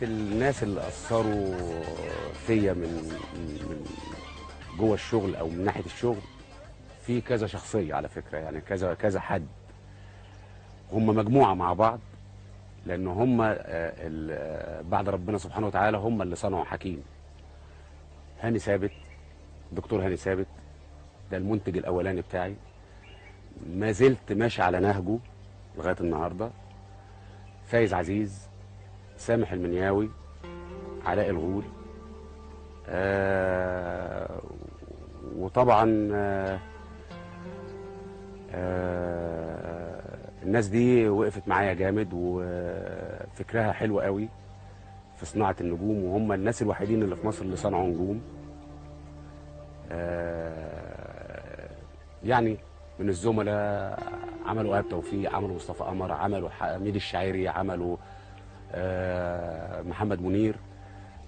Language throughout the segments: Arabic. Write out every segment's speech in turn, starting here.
الناس اللي اثروا فيا من جوه الشغل او من ناحيه الشغل، في كذا شخصيه على فكره، يعني كذا كذا حد. هم مجموعه مع بعض، لان هم بعد ربنا سبحانه وتعالى هم اللي صنعوا حكيم. هاني ثابت، دكتور هاني ثابت، ده المنتج الاولاني بتاعي، ما زلت ماشي على نهجه لغايه النهارده. فايز عزيز، سامح المنياوي، علاء الغول، وطبعا الناس دي وقفت معايا جامد وفكرها حلو قوي في صناعة النجوم، وهم الناس الوحيدين اللي في مصر اللي صنعوا نجوم. يعني من الزملاء عملوا ايهاب توفيق، عملوا مصطفى قمر، عملوا حميد الشاعري، عملوا محمد منير.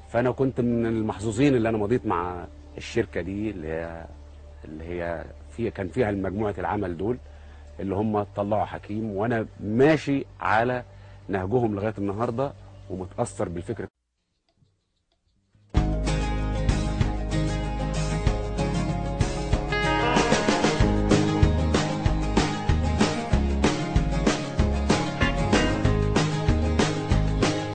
فانا كنت من المحظوظين اللي انا مضيت مع الشركه دي اللي هي كان فيها مجموعه العمل دول اللي هم طلعوا حكيم، وانا ماشي على نهجهم لغايه النهارده ومتاثر بالفكره.